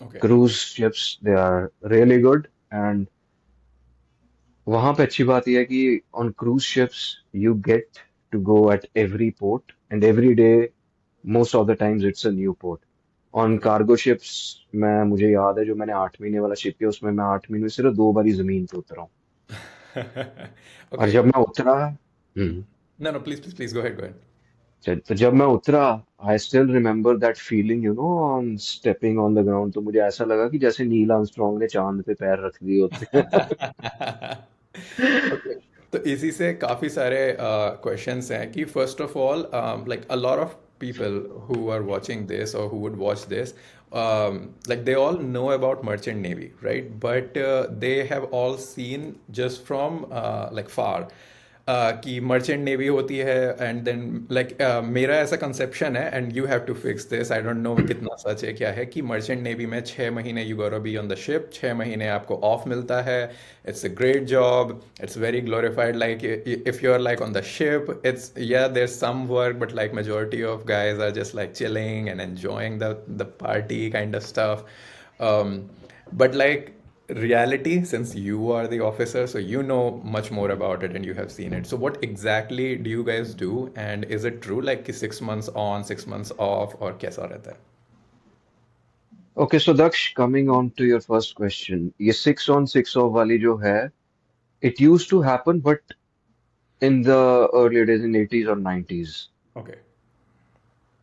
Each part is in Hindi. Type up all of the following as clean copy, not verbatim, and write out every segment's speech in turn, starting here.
Okay. Cruise ships, they are really good. And वहाँ पे अच्छी बात यह है कि on cruise ships you get to go at every port and every day most of the times it's a new port. On okay. cargo ships मैं मुझे याद है जो मैंने 8 महीने वाला शिप किया उसमें मैं 8 महीने में सिर्फ 2 बार ही जमीन पे उतरा हूँ। और ओके। जब मैं उतरा no no, please please please, go ahead, go ahead. तो जब मैं उतरा I still remember that feeling you know on stepping on the ground तो मुझे ऐसा लगा कि जैसे नील आर्मस्ट्रांग ने चांद पे पैर रख दिए होते हैं। ओके। तो इसी से काफ़ी सारे क्वेश्चंस हैं कि first of all, like a lot of people who are watching this or who would watch this, like they all know about merchant navy, right? But they have all seen just from like far, कि मर्चेंट नेवी होती है, एंड देन लाइक मेरा ऐसा कंसेप्शन है, and you have to fix this, I don't know कितना सच है क्या है, कि मर्चेंट नेवी में 6 महीने यू गोटा बी ऑन द शिप, 6 महीने आपको ऑफ मिलता है, it's a great job, it's very glorified, like if you're like on the ship, it's, yeah, there's some work, but like majority of guys are just like chilling and enjoying the party kind of stuff. um, but like reality, since you are the officer, so you know much more about it and you have seen it, so what exactly do you guys do, and is it true like कि 6 months on 6 months off, और कैसा रहता है? Okay so Daksh coming on to your first question ये 6 on 6 off वाली जो है it use to happen but in the early days in 80s और 90s Okay.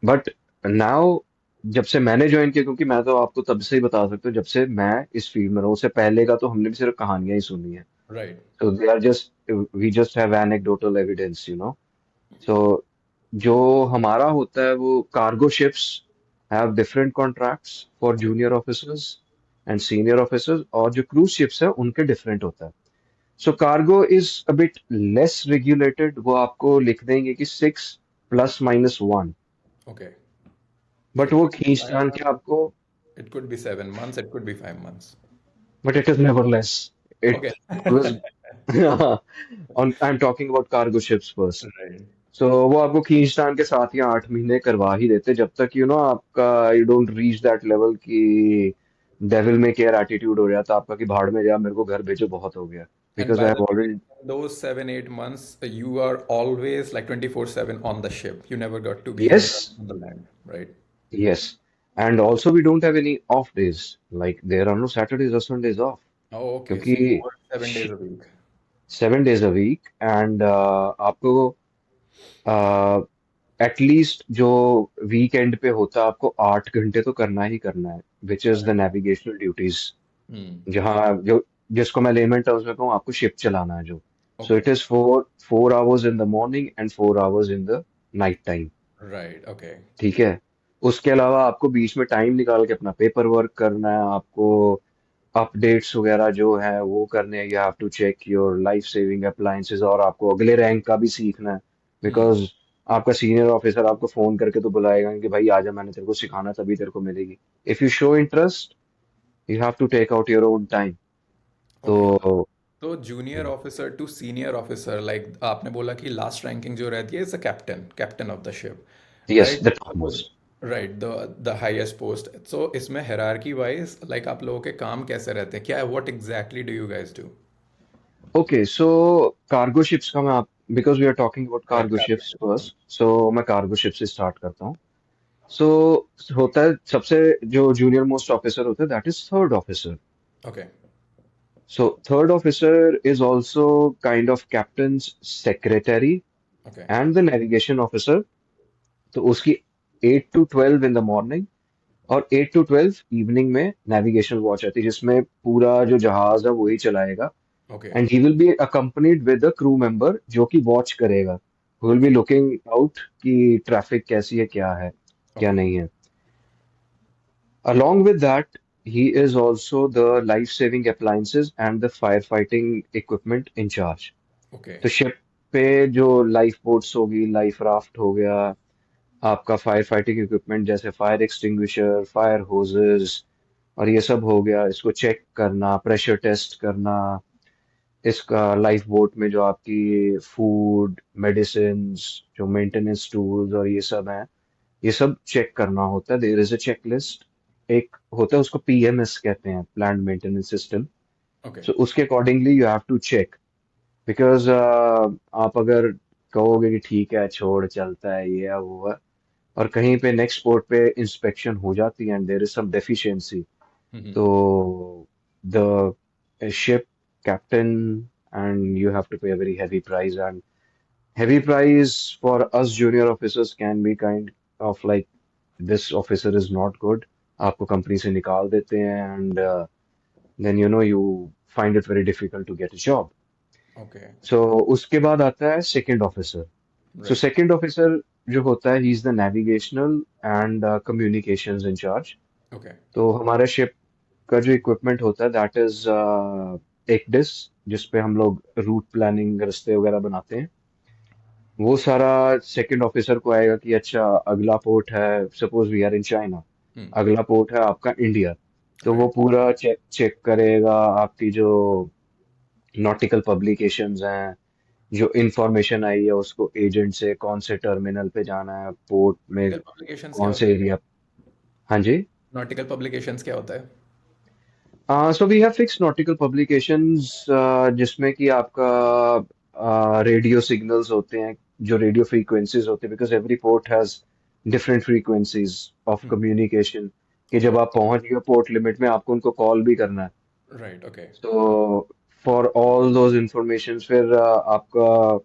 बट नाउ जब से मैंने ज्वाइन किया क्योंकि मैं तो आपको तब से ही बता सकता हूँ जब से मैं इस फील्ड में रहा हूँ उससे पहले का तो हमने भी सिर्फ कहानियां ही सुनी है Right. so they are just we just have anecdotal evidence you know so जो हमारा होता है वो cargo ships have different contracts for Okay. Junior officers and senior officers और जो क्रूज शिप्स है उनके डिफरेंट होता है so cargo is a bit less regulated वो आपको लिख देंगे कि 6 ± 1 Okay. So बट it वो could be खींच five तान के months, आपको it could be 7 months, it could be 5 months. But it is never less Okay. It was on I'm talking about cargo ships first. Right. So वो आपको खींचतान के 7 या 8 महीने करवा ही देते जब तक यू नो आपका you don't reach that level कि डेविल में केयर एटीट्यूड हो जाता आपका कि भाड़ में जा मेरे को घर भेजो बहुत हो गया And because by I the have way, already those 7, 8 months, you are always like 24/7 on the ship. You never got to be yes anywhere on the land, right? Yes and also we don't have any off days like there are no Saturdays और संडेज ऑफ Oh, okay. क्योंकि So you work 7 days a week. 7 days a week and आपको एटलीस्ट जो वीकेंड पे होता है आपको 8 घंटे तो करना ही करना है which is the navigational duties Hmm. जहाँ जो जिसको मैं लेमन टर्म्स में कहूँ आपको शिप चलाना है जो सो Okay. It is four hours in the morning and 4 hours in the night time Right. Okay. ठीक है उसके अलावा आपको बीच में टाइम निकाल के अपना पेपर वर्क करना है आपको अपडेट्स वगैरह जो है वो करने हैं you have to check your life saving appliances और आपको अगले रैंक का भी सीखना है Hmm. बिकॉज आपका सीनियर ऑफिसर आपको फोन करके तो बुलाएगा कि भाई आजा मैंने तेरे को सिखाना तभी तेरे को मिलेगी if you show interest you have to take out your own time Okay. तो तो junior officer to senior officer, like आपने बोला कि लास्ट रैंकिंग जो रहती है is a captain, captain of the ship, yes right? The top most right, the highest post. So इसमें हायरार्की वाइज लाइक आप लोगों के काम कैसे रहते हैं, क्या, what exactly do you guys do? Okay so cargo ships का मैं आप because we are talking about right, cargo cargo ships ship. First so मैं कार्गो शिप से स्टार्ट करता हूँ सो होता है सबसे जो जूनियर मोस्ट ऑफिसर होता है that is third officer okay. So third officer is also kind of captain's secretary okay. and the navigation officer. तो उसकी 8 to 12 इन द मॉर्निंग और 8 to 12 इवनिंग में नेविगेशन वॉच आती है जिसमें पूरा जो जहाज है वही चलाएगा okay. And he will be accompanied with the crew member जो कि वॉच करेगा विल बी लुकिंग आउट कि ट्रैफिक कैसी है क्या ओके। नहीं है along with that he is also the life saving appliances and the firefighting equipment in charge okay. तो शिप पे जो लाइफ बोट्स होगी लाइफ राफ्ट हो गया आपका फायर फाइटिंग इक्विपमेंट जैसे फायर एक्सटिंग्विशर फायर होजेस और ये सब हो गया इसको चेक करना प्रेशर टेस्ट करना इसका लाइफ बोट में जो आपकी फूड मेडिसिन जो मेंटेनेंस टूल्स और ये सब है ये सब चेक करना होता है there is a checklist एक होता है, उसको पीएमएस कहते हैं, plan maintenance system. Okay. So उसके accordingly you have to check, because आप अगर कहोगे कि ठीक है छोड़ चलता है ये है वो है, और कहीं पे नेक्स्ट पोर्ट पे इंस्पेक्शन हो जाती है and there is some deficiency, Mm-hmm. तो the ship captain and you have to pay a very heavy price, and heavy price for us junior officers can be kind of like, this officer is not good, आपको कंपनी से निकाल देते हैं, and then you find it very difficult to get a job. Okay. So उसके बाद आता है सेकंड ऑफिसर. सो Right. सेकंड ऑफिसर जो होता है, he is the navigational and communications in charge. Okay. तो हमारे शिप का जो इक्विपमेंट होता है, दैट इज एक डिस, जिसपे हम लोग रूट प्लानिंग, रास्ते वगैरह बनाते हैं. वो सारा सेकंड ऑफिसर को आएगा कि अच्छा अगला पोर्ट है, suppose we are in China, Hmm. अगला पोर्ट है आपका इंडिया. तो वो Right. पूरा चेक चेक करेगा आपकी जो नॉटिकल पब्लिकेशंस हैं, जो इंफॉर्मेशन आई है उसको एजेंट से, कौन से टर्मिनल पे जाना है, पोर्ट में Nautical publications क्या कौन होता से है? एरिया. हाँ जी. Nautical publications क्या होता है? So we have fix nautical publications, जिसमें कि आपका रेडियो सिग्नल्स होते हैं, जो रेडियो फ्रीक्वेंसीज होते हैं, because every port has different frequencies of Hmm. Communication, कि जब Right. आप पहुंच गए पोर्ट लिमिट में, आपको उनको कॉल भी करना है. Right. Okay. तो फॉर ऑल दोज इंफॉर्मेशन, फिर आपका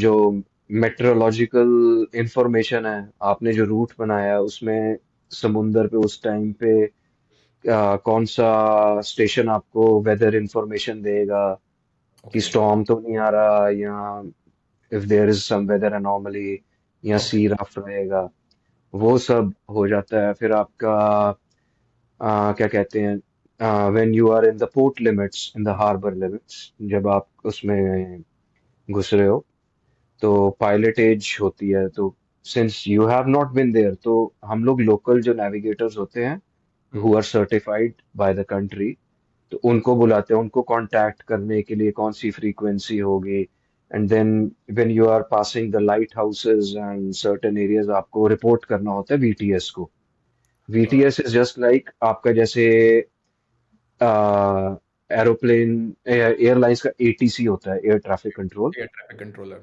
जो मेट्रोलॉजिकल इंफॉर्मेशन है, आपने जो रूट बनाया है उसमें समुंदर पे उस टाइम पे कौन सा स्टेशन आपको वेदर इंफॉर्मेशन देगा, कि Okay. स्टॉर्म तो नहीं आ रहा, या if there is some weather anomaly, या Okay. सी रफ रहेगा. वो सब हो जाता है. फिर आपका क्या कहते हैं, when you are in the port limits, in the harbour limits, जब आप उसमें घुस रहे हो, तो पायलटेज होती है. तो since you have not been there, तो हम लोग लोकल जो नेविगेटर्स होते हैं, Hmm. Who are certified by the country, तो उनको बुलाते हैं, उनको कांटेक्ट करने के लिए कौन सी फ्रीक्वेंसी होगी. And then when you are passing the lighthouses and certain areas, आपको रिपोर्ट करना होता है वीटीएस को. Uh, VTS is just like आपका जैसे एरोप्लेन, एयरलाइंस का एटीसी होता है, air traffic control. Air traffic controller.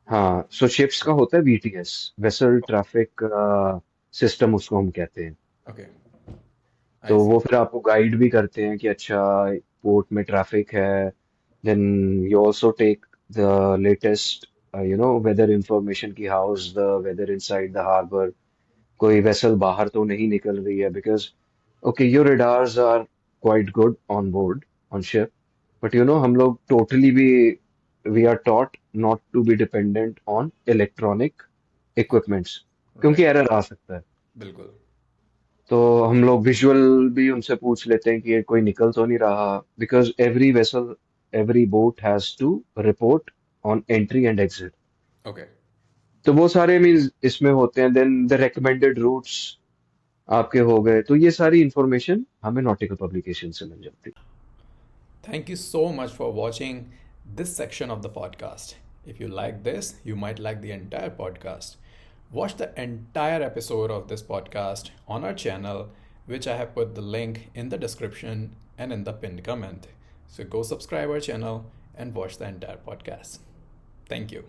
हाँ, सो शिप्स का होता है वीटीएस, वेसल ट्रैफिक सिस्टम उसको हम कहते हैं. Okay. I तो see. वो फिर आपको गाइड भी करते हैं कि अच्छा पोर्ट में ट्रैफिक है. Then you also take the latest weather information, की how is the weather inside the harbour, कोई वेसल बाहर तो नहीं निकल रही है, because okay your radars are quite good on board on ship, but हम लोग टोटली भी we are taught not to be dependent on electronic equipments, क्योंकि Right. एरर आ सकता है. बिल्कुल. तो हम लोग विजुअल भी उनसे पूछ लेते हैं कि ये कोई निकल तो नहीं रहा, because every vessel, every boat has to report on entry and exit. Okay. तो वो सारे मीन्स इसमें होते हैं. देन द रिकमेंडेड रूट्स आपके हो गए, तो ये सारी इंफॉर्मेशन हमें नॉटिकल पब्लिकेशन से मिल जाती है. Thank you so much for watching this section of the podcast. If you like this, you might like the entire podcast. Watch the entire episode of this podcast on our channel, which I have put the link in the description and in the pinned comment. So go subscribe our channel and watch the entire podcast. Thank you.